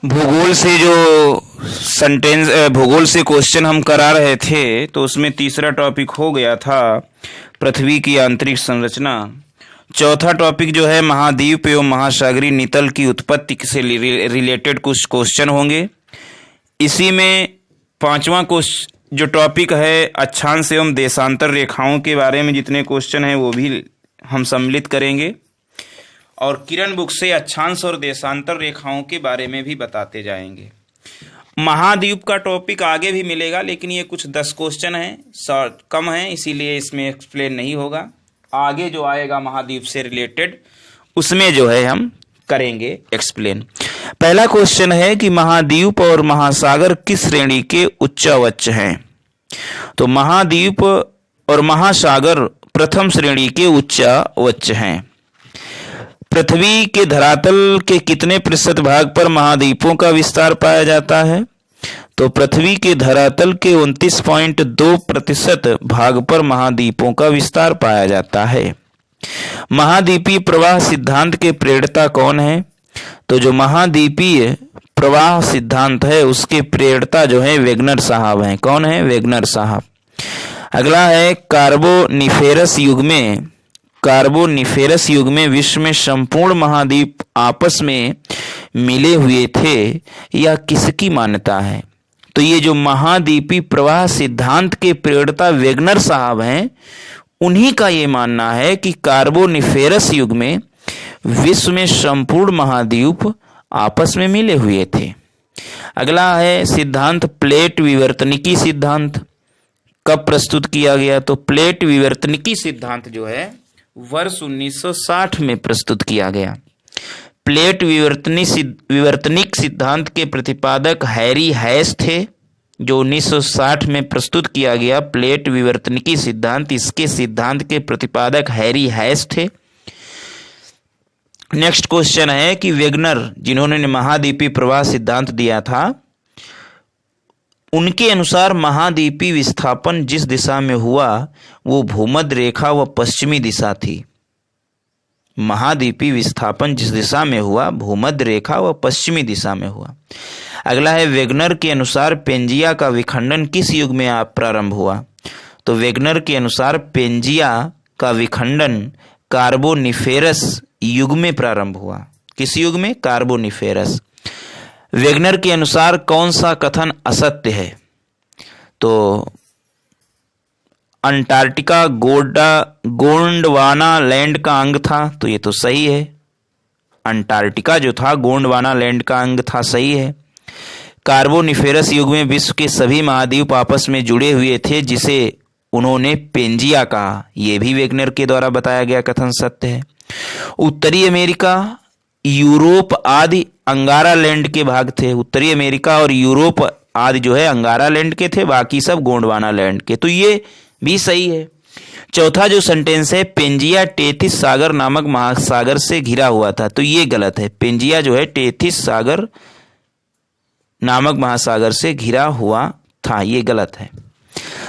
भूगोल से जो भूगोल से क्वेश्चन हम करा रहे थे तो उसमें तीसरा टॉपिक हो गया था पृथ्वी की आंतरिक संरचना। चौथा टॉपिक जो है महाद्वीप एवं महासागरीय नितल की उत्पत्ति से रिलेटेड कुछ क्वेश्चन होंगे। इसी में पांचवा जो टॉपिक है अक्षांश एवं देशांतर रेखाओं के बारे में जितने क्वेश्चन हैं वो भी हम सम्मिलित करेंगे और किरण बुक से अक्षांश और देशांतर रेखाओं के बारे में भी बताते जाएंगे। महाद्वीप का टॉपिक आगे भी मिलेगा, लेकिन ये कुछ 10 क्वेश्चन हैं, शॉर्ट कम हैं, इसीलिए इसमें एक्सप्लेन नहीं होगा। आगे जो आएगा महाद्वीप से रिलेटेड उसमें जो है हम करेंगे एक्सप्लेन। पहला क्वेश्चन है कि महाद्वीप और महासागर किस श्रेणी के उच्चावच हैं। तो महाद्वीप और महासागर प्रथम श्रेणी के उच्चावच हैं। पृथ्वी के धरातल के कितने प्रतिशत भाग पर महाद्वीपों का विस्तार पाया जाता है। तो पृथ्वी के धरातल के 29.2% भाग पर महाद्वीपों का विस्तार पाया जाता है। महाद्वीपीय प्रवाह सिद्धांत के प्रेरणा कौन है। तो जो महाद्वीपीय प्रवाह सिद्धांत है उसके प्रेरणा जो है वेगनर साहब हैं। कौन है? वेगनर साहब। अगला है कार्बोनिफेरस युग में विश्व में संपूर्ण महाद्वीप आपस में मिले हुए थे, यह किसकी मान्यता है। तो ये जो महाद्वीपीय प्रवाह सिद्धांत के प्रेरणा वेगनर साहब हैं, उन्हीं का ये मानना है कि कार्बोनिफेरस युग में विश्व में संपूर्ण महाद्वीप आपस में मिले हुए थे। अगला है सिद्धांत प्लेट विवर्तनिकी सिद्धांत कब प्रस्तुत किया गया। तो प्लेट विवर्तनिकी सिद्धांत जो है वर्ष 1960 में प्रस्तुत किया गया। प्लेट विवर्तनिक सिद्धांत के प्रतिपादक हैरी हैस थे, जो 1960 में प्रस्तुत किया गया प्लेट विवर्तनिकी सिद्धांत, इसके सिद्धांत के प्रतिपादक हैरी हैस थे। नेक्स्ट क्वेश्चन है कि वेगनर जिन्होंने महाद्वीपीय प्रवाह सिद्धांत दिया था, उनके अनुसार महाद्वीपीय विस्थापन जिस दिशा में हुआ वो भूमध्य रेखा व पश्चिमी दिशा थी। महाद्वीपीय विस्थापन जिस दिशा में हुआ भूमध्य रेखा व पश्चिमी दिशा में हुआ। अगला है वेगनर के अनुसार पेंजिया का विखंडन किस युग में प्रारंभ हुआ। तो वेगनर के अनुसार पेंजिया का विखंडन कार्बोनिफेरस युग में प्रारंभ हुआ। किस युग में? कार्बोनिफेरस। वेगनर के अनुसार कौन सा कथन असत्य है। तो अंटार्कटिका गोंडवाना लैंड का अंग था, तो ये तो सही है। अंटार्कटिका जो था गोंडवाना लैंड का अंग था, सही है। कार्बोनिफेरस युग में विश्व के सभी महाद्वीप आपस में जुड़े हुए थे, जिसे उन्होंने पेंजिया कहा, यह भी वेगनर के द्वारा बताया गया कथन सत्य है। उत्तरी अमेरिका यूरोप आदि अंगारा लैंड के भाग थे। उत्तरी अमेरिका और यूरोप आदि जो है अंगारा लैंड के थे, बाकी सब गोंडवाना लैंड के, तो ये भी सही है। चौथा जो सेंटेंस है पेंजिया टेथिस सागर नामक महासागर से घिरा हुआ था, तो ये गलत है। पेंजिया जो है टेथिस सागर नामक महासागर से घिरा हुआ था, ये गलत है।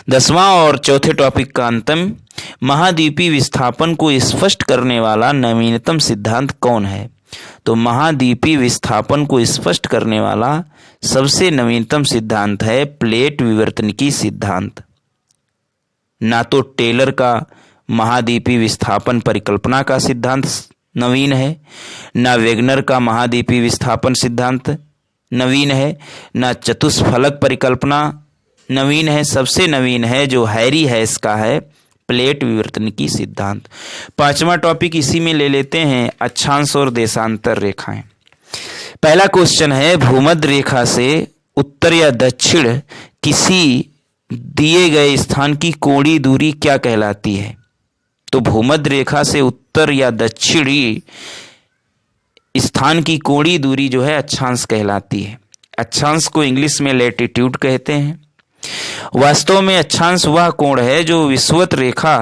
10वां और चौथे टॉपिक का अंतम, महाद्वीपीय विस्थापन को स्पष्ट करने वाला नवीनतम सिद्धांत कौन है। तो महाद्वीपीय विस्थापन को स्पष्ट करने वाला सबसे नवीनतम सिद्धांत है प्लेट विवर्तनिकी सिद्धांत। ना तो टेलर का महाद्वीपीय विस्थापन परिकल्पना का सिद्धांत नवीन है, ना वेगनर का महाद्वीपीय विस्थापन सिद्धांत नवीन है, ना चतुष्फलक परिकल्पना नवीन है। सबसे नवीन है जो हैरी हैस का है प्लेट विवर्तनिकी सिद्धांत। 5वां टॉपिक इसी में ले लेते हैं अक्षांश और देशांतर रेखाएं। पहला क्वेश्चन है भूमध्य रेखा से उत्तर या दक्षिण किसी दिए गए स्थान की कोणीय दूरी क्या कहलाती है। तो भूमध्य रेखा से उत्तर या दक्षिणी स्थान की कोणीय दूरी जो है अक्षांश कहलाती है। अक्षांश को इंग्लिश में लैटिट्यूड कहते हैं। वास्तव में अक्षांश वह कोण है जो विषुवत रेखा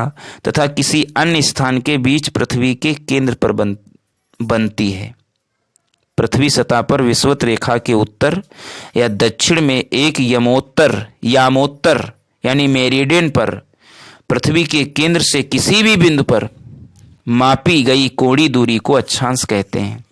तथा किसी अन्य स्थान के बीच पृथ्वी के केंद्र पर बनती है। पृथ्वी सतह पर विषुवत रेखा के उत्तर या दक्षिण में एक यामोत्तर यानी मेरिडियन पर पृथ्वी के केंद्र से किसी भी बिंदु पर मापी गई कोणीय दूरी को अक्षांश कहते हैं।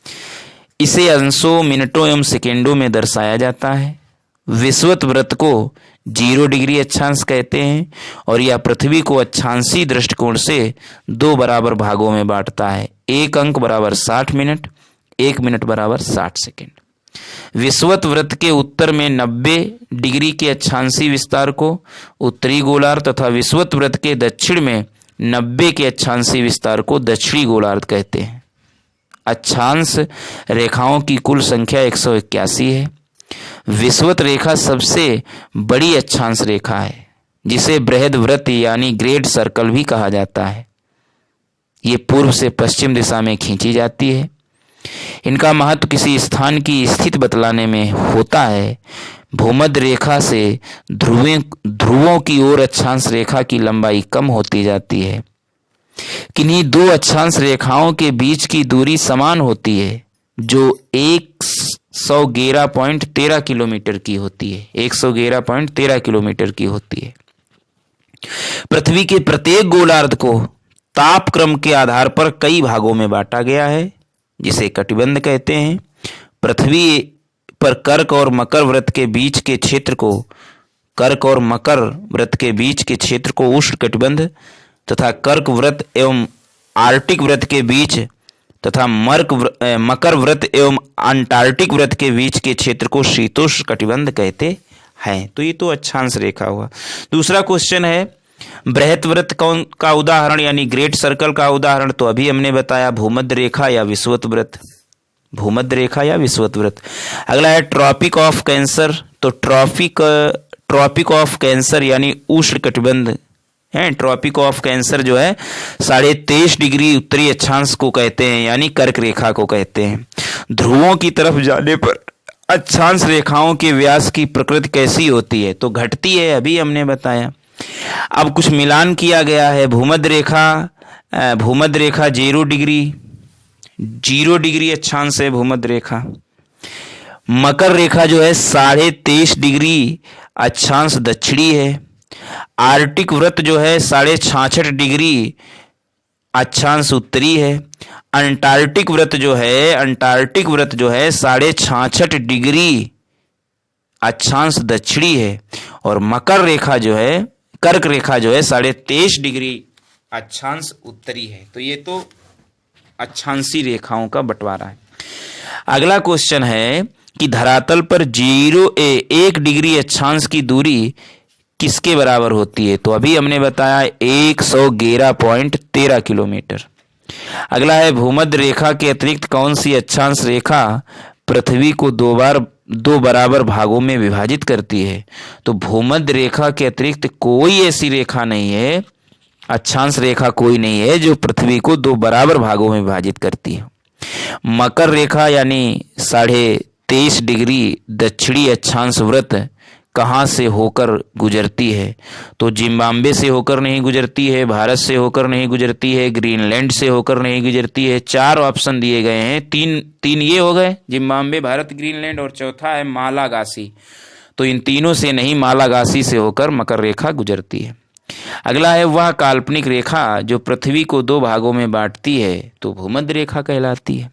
इसे अंशों, मिनटों एवं सेकेंडों में दर्शाया जाता है। विषुवत वृत्त को 0 डिग्री अक्षांश कहते हैं और यह पृथ्वी को अक्षांशीय दृष्टिकोण से 2 बराबर भागों में बांटता है। 1 अंक बराबर 60 मिनट, 1 मिनट बराबर 60 सेकेंड। विषुवत वृत्त के उत्तर में 90 डिग्री के अक्षांशीय विस्तार को उत्तरी गोलार्ध तथा विषुवत वृत्त के दक्षिण में 90 के अक्षांशीय विस्तार को दक्षिणी गोलार्ध कहते हैं। अक्षांश रेखाओं की कुल संख्या 181 है। विषुवत रेखा सबसे बड़ी अक्षांश रेखा है, जिसे बृहद वृत्त यानी ग्रेट सर्कल भी कहा जाता है। ये पूर्व से पश्चिम दिशा में खींची जाती है। इनका महत्व किसी स्थान की स्थिति बतलाने में होता है। भूमध्य रेखा से ध्रुवों की ओर अक्षांश रेखा की लंबाई कम होती जाती है। किन्हीं 2 अक्षांश रेखाओं के बीच की दूरी समान होती है, जो 111.13 किलोमीटर की होती है। 111.13 किलोमीटर की होती है। पृथ्वी के प्रत्येक गोलार्ध को तापक्रम के आधार पर कई भागों में बांटा गया है, जिसे कटिबंध कहते हैं। पृथ्वी पर कर्क और मकर वृत्त के बीच के क्षेत्र को उष्ण कटिबंध तथा कर्क वृत्त एवं आर्कटिक वृत्त के बीच तथा मकर वृत्त एवं अंटार्कटिक वृत्त के बीच के क्षेत्र को शीतोष्ण कटिबंध कहते हैं। तो ये तो अक्षांश रेखा हुआ। दूसरा क्वेश्चन है बृहत वृत्त का उदाहरण यानी ग्रेट सर्कल का उदाहरण। तो अभी हमने बताया भूमध्य रेखा या विषुवत वृत्त। भूमध्य रेखा या विषुवत वृत्त। अगला है ट्रॉपिक ऑफ कैंसर। तो ट्रॉपिक ऑफ कैंसर यानी उष्ण कटिबंध है। ट्रॉपिक ऑफ कैंसर जो है 23.5 डिग्री उत्तरी अक्षांश को कहते हैं, यानी कर्क रेखा को कहते हैं। ध्रुवों की तरफ जाने पर अक्षांश रेखाओं के व्यास की प्रकृति कैसी होती है? तो घटती है, अभी हमने बताया। अब कुछ मिलान किया गया है। भूमध्य रेखा 0 डिग्री अक्षांश है भूमध्य रेखा। मकर रेखा जो है 23.5 डिग्री अक्षांश दक्षिणी है। आर्कटिक वृत्त जो है 66.5 डिग्री अक्षांश उत्तरी है। अंटार्कटिक वृत्त जो है 66.5 डिग्री अक्षांश दक्षिणी है। और मकर रेखा जो है कर्क रेखा जो है 23.5 डिग्री अक्षांश उत्तरी है। तो ये तो अक्षांशीय रेखाओं का बंटवारा है। अगला क्वेश्चन है कि धरातल पर 1 डिग्री अक्षांश की दूरी किसके बराबर होती है? तो अभी हमने बताया 111.13 किलोमीटर। अगला है भूमध्य रेखा के अतिरिक्त कौन सी अक्षांश रेखा पृथ्वी को 2 बराबर भागों में विभाजित करती है? तो भूमध्य रेखा के अतिरिक्त कोई ऐसी रेखा नहीं है, अक्षांश रेखा कोई नहीं है जो पृथ्वी को 2 बराबर भागों में विभाजित करती है। मकर रेखा यानी 23.5 डिग्री दक्षिणी अक्षांश वृत्त कहाँ से होकर गुजरती है? तो जिम्बाब्वे से होकर नहीं गुजरती है, भारत से होकर नहीं गुजरती है, ग्रीनलैंड से होकर नहीं गुजरती है। 4 ऑप्शन दिए गए हैं। तीन ये हो गए, जिम्बाब्वे, भारत, ग्रीनलैंड, और चौथा है मालागासी। तो इन तीनों से नहीं, मालागासी से होकर मकर रेखा गुजरती है। अगला है वह काल्पनिक रेखा जो पृथ्वी को 2 भागों में बांटती है, तो भूमध्य रेखा कहलाती है।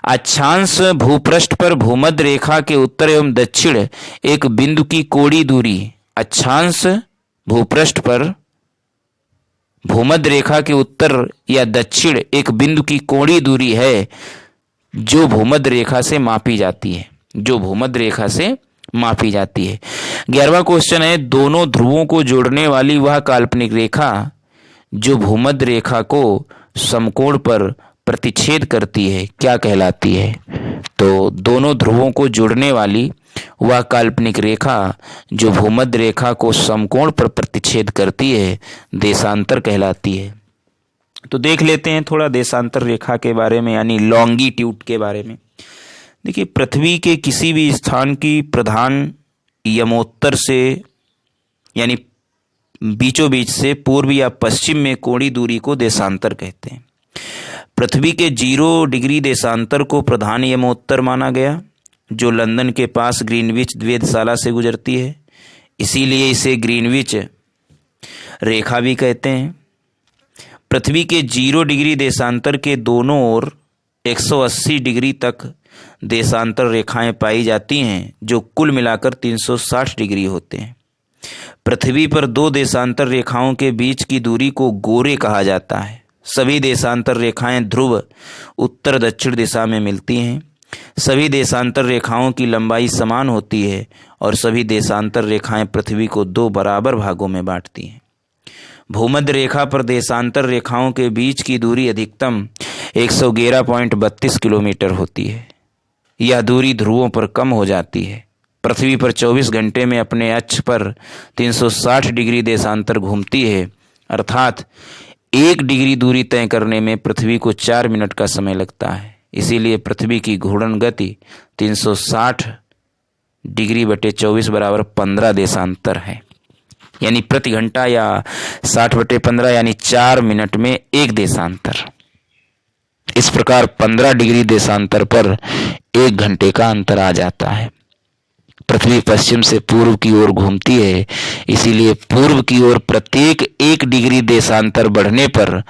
अक्षांश भूपृष्ठ पर भूमध्य रेखा के उत्तर एवं दक्षिण एक बिंदु की कोणीय दूरी। अक्षांश भूपृष्ठ पर भूमध्य रेखा के उत्तर या दक्षिण एक बिंदु की कोणीय दूरी है जो भूमध्य रेखा से मापी जाती है। 11वां क्वेश्चन है दोनों ध्रुवों को जोड़ने वाली वह काल्पनिक रेखा जो भूमध्य रेखा को समकोण पर प्रतिच्छेद करती है क्या कहलाती है? तो दोनों ध्रुवों को जोड़ने वाली वह काल्पनिक रेखा जो भूमध्य रेखा को समकोण पर प्रतिच्छेद करती है देशांतर कहलाती है। तो देख लेते हैं थोड़ा देशांतर रेखा के बारे में, यानी लॉन्गिट्यूड के बारे में। देखिए, पृथ्वी के किसी भी स्थान की प्रधान यमोत्तर से यानी बीचों बीच से पूर्व या पश्चिम में कोणीय दूरी को देशांतर कहते हैं। पृथ्वी के 0 डिग्री देशांतर को प्रधान यमोत्तर माना गया, जो लंदन के पास ग्रीनविच वेधशाला से गुजरती है, इसीलिए इसे ग्रीनविच रेखा भी कहते हैं। पृथ्वी के 0 डिग्री देशांतर के दोनों ओर 180 डिग्री तक देशांतर रेखाएं पाई जाती हैं जो कुल मिलाकर 360 डिग्री होते हैं। पृथ्वी पर दो देशांतर रेखाओं के बीच की दूरी को गोरे कहा जाता है। सभी देशांतर रेखाएं ध्रुव उत्तर दक्षिण दिशा में मिलती हैं। सभी देशांतर रेखाओं की लंबाई समान होती है और सभी देशांतर रेखाएं पृथ्वी को दो बराबर भागों में बांटती हैं। भूमध्य रेखा पर देशांतर रेखाओं के बीच की दूरी अधिकतम 111.32 किलोमीटर होती है। यह दूरी ध्रुवों पर कम हो जाती है। पृथ्वी पर 24 घंटे में अपने अक्ष पर 360 डिग्री देशांतर घूमती है, अर्थात 1 डिग्री दूरी तय करने में पृथ्वी को 4 मिनट का समय लगता है। इसीलिए पृथ्वी की घूर्णन गति 360 डिग्री बटे 24 बराबर 15 देशांतर है, यानी प्रति घंटा, या 60 बटे 15 यानी 4 मिनट में 1 देशांतर। इस प्रकार 15 डिग्री देशांतर पर 1 घंटे का अंतर आ जाता है। पृथ्वी पश्चिम से पूर्व की ओर घूमती है, इसीलिए पूर्व की ओर प्रत्येक 1 डिग्री देशांतर बढ़ने पर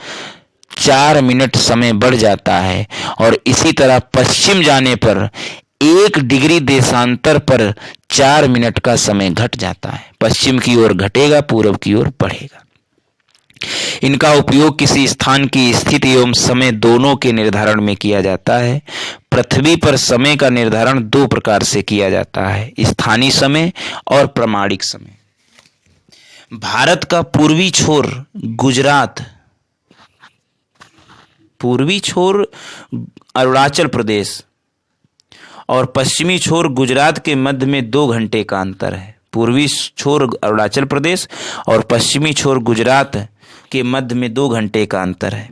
4 मिनट समय बढ़ जाता है और इसी तरह पश्चिम जाने पर 1 डिग्री देशांतर पर 4 मिनट का समय घट जाता है। पश्चिम की ओर घटेगा, पूर्व की ओर बढ़ेगा। इनका उपयोग किसी स्थान की स्थिति एवं समय दोनों के निर्धारण में किया जाता है। पृथ्वी पर समय का निर्धारण 2 प्रकार से किया जाता है, स्थानीय समय और प्रमाणिक समय। भारत का पूर्वी छोर गुजरात, पूर्वी छोर अरुणाचल प्रदेश और पश्चिमी छोर गुजरात के मध्य में 2 घंटे का अंतर है। पूर्वी छोर अरुणाचल प्रदेश और पश्चिमी छोर गुजरात के मध्य में 2 घंटे का अंतर है।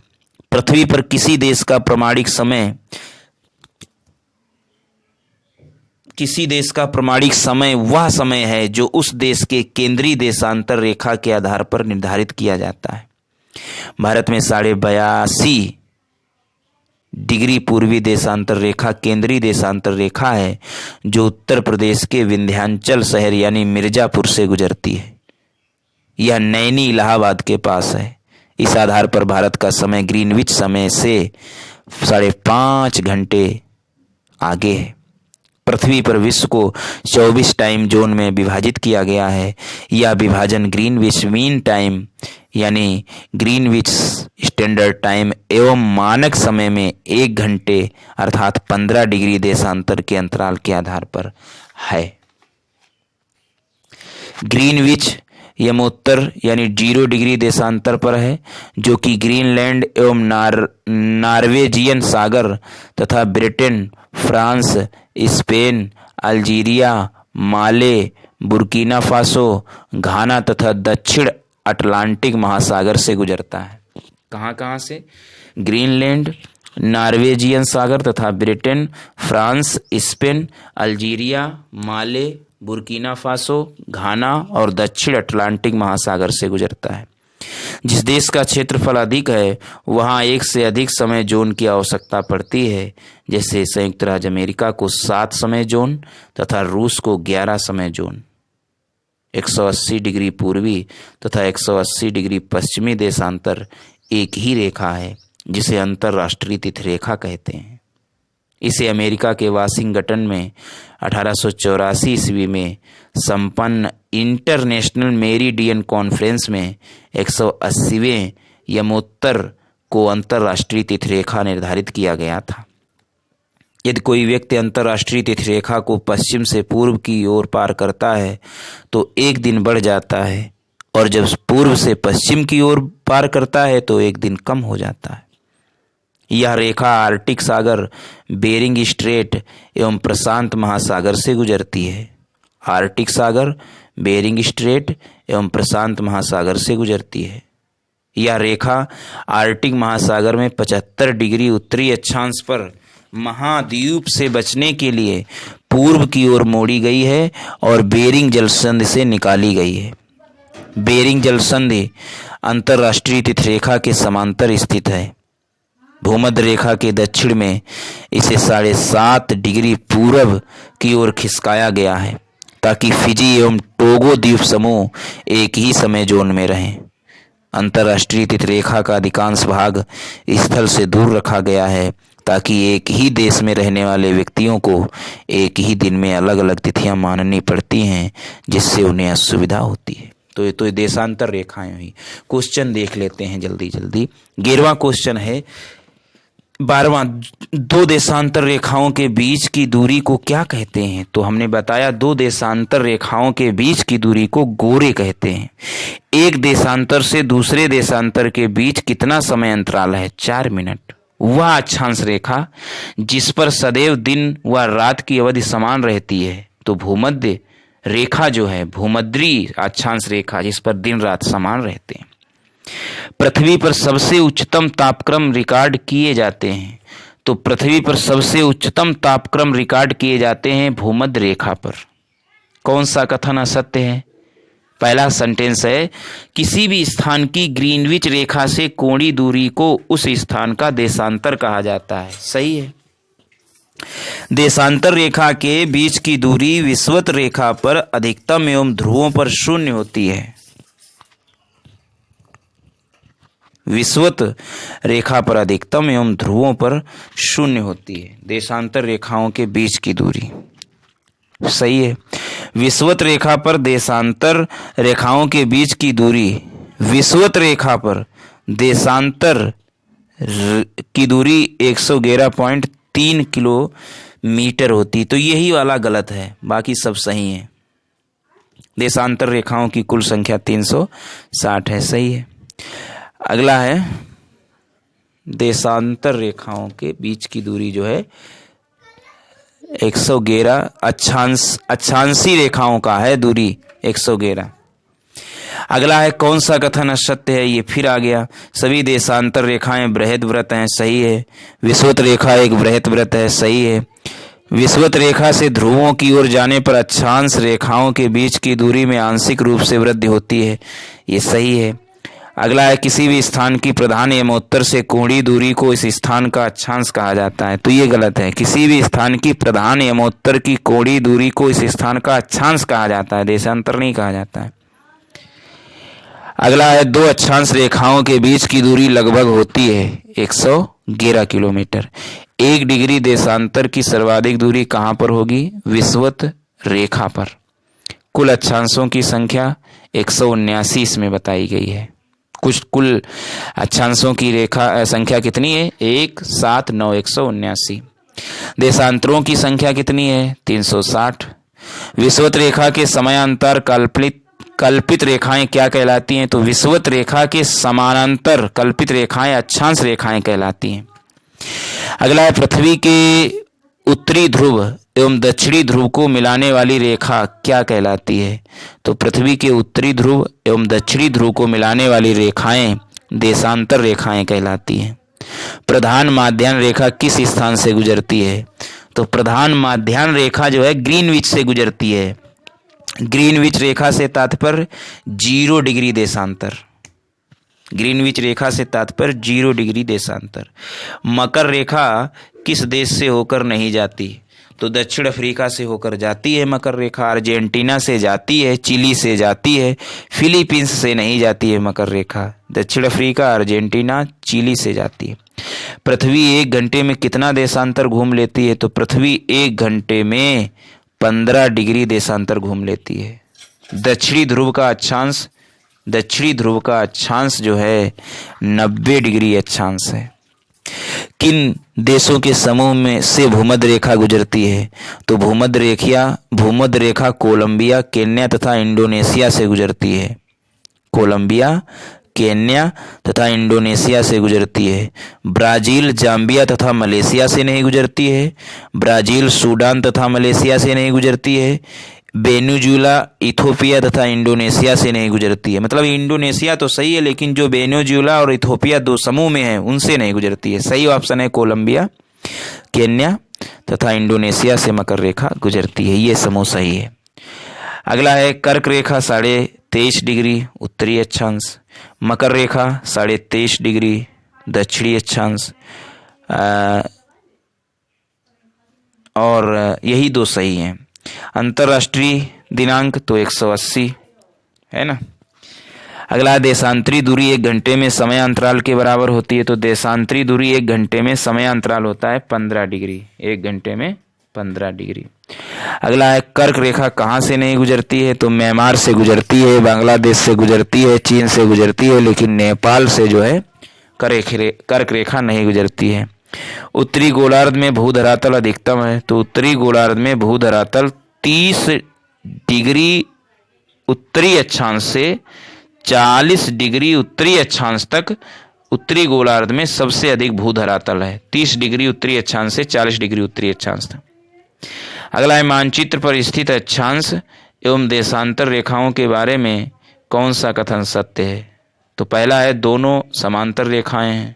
पृथ्वी पर किसी देश का प्रमाणिक समय वह समय है जो उस देश के केंद्रीय देशांतर रेखा के आधार पर निर्धारित किया जाता है। भारत में 82.5 डिग्री पूर्वी देशांतर रेखा केंद्रीय देशांतर रेखा है, जो उत्तर प्रदेश के विंध्याचल शहर यानी मिर्जापुर से गुजरती है। यह नैनी इलाहाबाद के पास है। इस आधार पर भारत का समय ग्रीनविच समय से 5.5 घंटे आगे है। पृथ्वी पर विश्व को 24 टाइम जोन में विभाजित किया गया है। यह विभाजन ग्रीनविच मीन टाइम यानी ग्रीनविच स्टैंडर्ड टाइम एवं मानक समय में 1 घंटे अर्थात 15 डिग्री देशांतर के अंतराल के आधार पर है। ग्रीनविच यमोत्तर यानी 0 डिग्री देशांतर पर है, जो कि ग्रीनलैंड एवं नॉर्वेजियन सागर तथा ब्रिटेन, फ्रांस, स्पेन, अल्जीरिया, माले, बुर्किना फासो, घाना तथा दक्षिण अटलांटिक महासागर से गुजरता है। कहाँ से? ग्रीनलैंड, नॉर्वेजियन सागर तथा ब्रिटेन, फ्रांस, स्पेन, अल्जीरिया, माले, बुर्किना फासो, घाना और दक्षिण अटलांटिक महासागर से गुजरता है। जिस देश का क्षेत्रफल अधिक है वहाँ 1 से अधिक समय जोन की आवश्यकता पड़ती है, जैसे संयुक्त राज्य अमेरिका को 7 समय जोन तथा रूस को 11 समय जोन। 180 डिग्री पूर्वी तथा 180 डिग्री पश्चिमी देशांतर एक ही रेखा है, जिसे अंतर्राष्ट्रीय तिथि रेखा कहते हैं। इसे अमेरिका के वाशिंगटन में 1884 ईस्वी में संपन्न इंटरनेशनल मेरिडियन कॉन्फ्रेंस में 180वें यमोत्तर को अंतर्राष्ट्रीय तिथि रेखा निर्धारित किया गया था। यदि कोई व्यक्ति अंतर्राष्ट्रीय तिथि रेखा को पश्चिम से पूर्व की ओर पार करता है तो 1 दिन बढ़ जाता है, और जब पूर्व से पश्चिम की ओर पार करता है तो 1 दिन कम हो जाता है। यह रेखा आर्कटिक सागर, बेरिंग स्ट्रेट एवं प्रशांत महासागर से गुजरती है। आर्कटिक सागर, बेरिंग स्ट्रेट एवं प्रशांत महासागर से गुजरती है। यह रेखा आर्कटिक महासागर में 75 डिग्री उत्तरी अक्षांश पर महाद्वीप से बचने के लिए पूर्व की ओर मोड़ी गई है और बेरिंग जलसंधि से निकाली गई है। बेरिंग जलसंधि अंतर्राष्ट्रीय तिथि रेखा के समांतर स्थित है। भूमध्य रेखा के दक्षिण में इसे 7.5 डिग्री पूर्व की ओर खिसकाया गया है, ताकि फिजी एवं टोगो द्वीप समूह एक ही समय जोन में रहें। अंतर्राष्ट्रीय तिथि रेखा का अधिकांश भाग स्थल से दूर रखा गया है, ताकि एक ही देश में रहने वाले व्यक्तियों को एक ही दिन में अलग अलग तिथियां माननी पड़ती हैं, जिससे उन्हें असुविधा होती है। तो ये तो देशांतर रेखाएं हुई। क्वेश्चन देख लेते हैं जल्दी जल्दी। 11वां क्वेश्चन है 12वां, दो देशांतर रेखाओं के बीच की दूरी को क्या कहते हैं? तो हमने बताया दो देशांतर रेखाओं के बीच की दूरी को गोरे कहते हैं। एक देशांतर से दूसरे देशांतर के बीच कितना समय अंतराल है? 4 मिनट। वह अक्षांश रेखा जिस पर सदैव दिन व रात की अवधि समान रहती है। तो भूमध्य रेखा जो है, भूमध्य अक्षांश रेखा जिस पर दिन रात समान रहते हैं। पृथ्वी पर सबसे उच्चतम तापक्रम रिकॉर्ड किए जाते हैं। तो पृथ्वी पर सबसे उच्चतम तापक्रम रिकॉर्ड किए जाते हैं भूमध्य रेखा पर। कौन सा कथन असत्य है? पहला सेंटेंस है, किसी भी स्थान की ग्रीनविच रेखा से कोणीय दूरी को उस स्थान का देशांतर कहा जाता है। सही है। देशांतर रेखा के बीच की दूरी विषुवत रेखा पर अधिकतम एवं ध्रुवों पर 0 होती है। विषुवत रेखा पर अधिकतम एवं ध्रुवों पर 0 होती है देशांतर रेखाओं के बीच की दूरी। सही है। विषुवत रेखा पर देशांतर रेखाओं के बीच की दूरी, विषुवत रेखा पर देशांतर की दूरी 111.3 किलोमीटर होती। तो यही वाला गलत है, बाकी सब सही है। देशांतर रेखाओं की कुल संख्या 360 है। सही है। अगला है देशांतर रेखाओं के बीच की दूरी जो है 111, अक्षांशी रेखाओं का है दूरी 111। अगला है कौन सा कथन असत्य है? ये फिर आ गया, सभी देशांतर रेखाएं बृहद वृत्त हैं। सही है। विषुवत रेखा एक बृहद वृत्त है। सही है। विषुवत रेखा से ध्रुवों की ओर जाने पर अक्षांश रेखाओं के बीच की दूरी में आंशिक रूप से वृद्धि होती है। ये सही है। अगला है किसी भी स्थान की प्रधान एवं उत्तर से कोणीय दूरी को इस स्थान का अक्षांश कहा जाता है। तो ये गलत है। किसी भी स्थान की प्रधान एवं उत्तर की कोणीय दूरी को इस स्थान का अक्षांश कहा जाता है, देशांतर नहीं कहा जाता है। अगला है दो अक्षांश रेखाओं के बीच की दूरी लगभग होती है 111 किलोमीटर। 1 डिग्री देशांतर की सर्वाधिक दूरी कहाँ पर होगी? विषुवत रेखा पर। कुल अक्षांशों की संख्या 179 इसमें बताई गई है। कुल अक्षांशों की रेखा संख्या कितनी है? 1, 7, 9, 179। देशांतरों की संख्या कितनी है? 360। विषुवत रेखा के समानांतर कल्पित रेखाएं क्या कहलाती हैं? तो विषुवत रेखा के समानांतर कल्पित रेखाएं अक्षांश रेखाएं कहलाती हैं। अगला है पृथ्वी के उत्तरी ध्रुव एवं दक्षिणी ध्रुव को मिलाने वाली रेखा क्या कहलाती है? तो पृथ्वी के उत्तरी ध्रुव एवं दक्षिणी ध्रुव को मिलाने वाली रेखाएं देशांतर रेखाएं कहलाती हैं। प्रधान माध्याह्न रेखा किस स्थान से गुजरती है? तो प्रधान माध्याह्न रेखा जो है ग्रीनविच से गुजरती है। ग्रीनविच रेखा से तात्पर्य 0 डिग्री देशांतर। ग्रीनविच रेखा से तात्पर्य 0 डिग्री देशांतर। मकर रेखा किस देश से होकर नहीं जाती? तो दक्षिण अफ्रीका से होकर जाती है मकर रेखा। अर्जेंटीना से जाती है, चिली से जाती है, फिलीपींस से नहीं जाती है मकर रेखा। दक्षिण अफ्रीका, अर्जेंटीना, चिली से जाती है। पृथ्वी 1 घंटे में कितना देशांतर घूम लेती है? तो पृथ्वी 1 घंटे में 15 डिग्री देशांतर घूम लेती है। दक्षिणी ध्रुव का अक्षांश जो है 90 डिग्री अक्षांश है। किन देशों के समूह में से भूमध्य रेखा गुजरती है? तो भूमध्य रेखा कोलंबिया, केन्या तथा इंडोनेशिया से गुजरती है। कोलंबिया, केन्या तथा इंडोनेशिया से गुजरती है। ब्राजील, जाम्बिया तथा मलेशिया से नहीं गुजरती है। ब्राजील, सूडान तथा मलेशिया से नहीं गुजरती है। वेनेजुएला, इथोपिया तथा इंडोनेशिया से नहीं गुजरती है। मतलब इंडोनेशिया तो सही है, लेकिन जो वेनेजुएला और इथोपिया 2 समूह में है उनसे नहीं गुजरती है। सही ऑप्शन है कोलंबिया, केन्या तथा इंडोनेशिया से मकर रेखा गुजरती है। ये समूह सही है। अगला है कर्क रेखा 23.5 डिग्री उत्तरी अक्षांश, मकर रेखा 23.5 डिग्री दक्षिणी अक्षांश, और यही 2 सही हैं। अंतर्राष्ट्रीय दिनांक तो 180 है ना। अगला, देशांतरी दूरी 1 घंटे में समय अंतराल के बराबर होती है। तो देशांतरी दूरी 1 घंटे में समय अंतराल होता है 15 डिग्री। 1 घंटे में 15 डिग्री। अगला है, कर्क रेखा कहाँ से नहीं गुजरती है? तो म्यांमार से गुजरती है, बांग्लादेश से गुजरती है, चीन से गुजरती है, लेकिन नेपाल से जो है कर्क रेखा नहीं गुजरती है। उत्तरी गोलार्ध में भूधरातल अधिकतम है। तो उत्तरी गोलार्ध में भूधरातल 30 डिग्री उत्तरी अक्षांश से 40 डिग्री उत्तरी अक्षांश तक उत्तरी गोलार्ध में सबसे अधिक भूधरातल है। 30 डिग्री उत्तरी अक्षांश से 40 डिग्री उत्तरी अक्षांश तक। अगला है, मानचित्र पर स्थित अक्षांश एवं देशांतर रेखाओं के बारे में कौन सा कथन सत्य है? तो पहला है, दोनों समांतर रेखाएं हैं।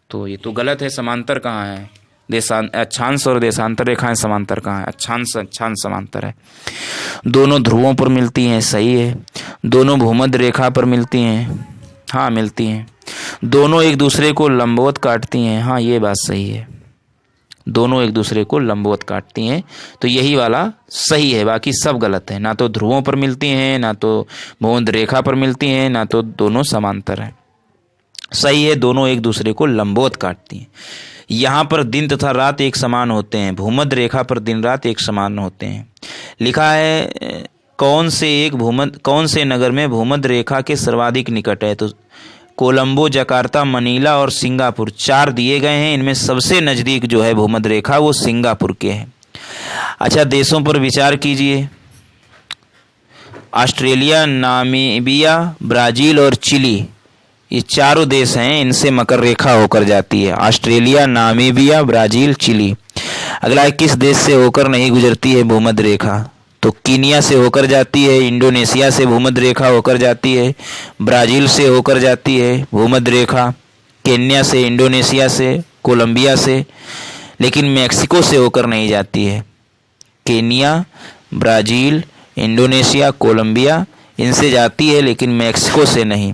तो ये तो गलत है। समांतर कहाँ है? अक्षांश और देशांतर रेखाएं समांतर कहाँ है? अक्षांश समांतर है। दोनों ध्रुवों पर मिलती हैं, सही है। दोनों भूमध्य रेखा पर मिलती हैं, हाँ मिलती हैं। दोनों एक दूसरे को लंबवत काटती हैं, हाँ ये बात सही है। दोनों एक दूसरे को लंबवत काटती हैं, तो यही वाला सही है, बाकी सब गलत है। ना तो ध्रुवों पर मिलती हैं, ना तो भूमध्य रेखा पर मिलती हैं, ना तो दोनों समांतर हैं। सही है, दोनों एक दूसरे को लंबवत काटती हैं। यहाँ पर दिन तथा रात एक समान होते हैं, भूमध्य रेखा पर दिन रात एक समान होते हैं। लिखा है, कौन से नगर में भूमध्य रेखा के सर्वाधिक निकट है? तो कोलंबो, जकार्ता, मनीला और सिंगापुर 4 दिए गए हैं। इनमें सबसे नज़दीक जो है भूमध्य रेखा वो सिंगापुर के हैं। अच्छा, देशों पर विचार कीजिए। ऑस्ट्रेलिया, नामीबिया, ब्राज़ील और चिली, ये चारों देश हैं, इनसे मकर रेखा होकर जाती है। Australia, Namibia, Brazil, Chile. अगला है, किस देश से होकर नहीं गुजरती है भूमध्य रेखा? तो कीनिया से होकर जाती है, इंडोनेशिया से भूमध्य रेखा होकर जाती है, ब्राज़ील से होकर जाती है भूमध्य रेखा, केन्या से, इंडोनेशिया से, कोलंबिया से, लेकिन मैक्सिको से होकर नहीं जाती है। केन्या, ब्राज़ील, इंडोनेशिया, कोलंबिया, इनसे जाती है, लेकिन मैक्सिको से नहीं।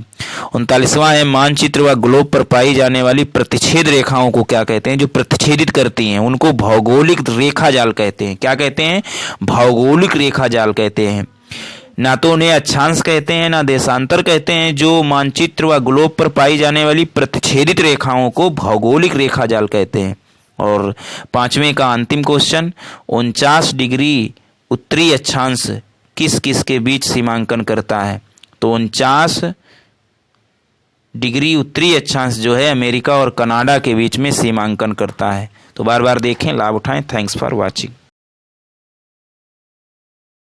39वां है, मानचित्र व ग्लोब पर पाई जाने वाली प्रतिच्छेद रेखाओं को क्या कहते हैं? जो प्रतिच्छेदित करती हैं उनको भौगोलिक रेखा जाल कहते हैं। क्या कहते हैं? भौगोलिक रेखा जाल कहते हैं। ना तो उन्हें अक्षांश कहते हैं, ना देशांतर कहते हैं। जो मानचित्र व ग्लोब पर पाई जाने वाली प्रतिच्छेदित रेखाओं को भौगोलिक रेखा जाल कहते हैं। और 5वें का अंतिम क्वेश्चन, 49 डिग्री उत्तरी अक्षांश किस किस के बीच सीमांकन करता है? तो 49 डिग्री उत्तरी अक्षांश जो है अमेरिका और कनाडा के बीच में सीमांकन करता है। तो बार बार देखें, लाभ उठाएं। Thanks for watching.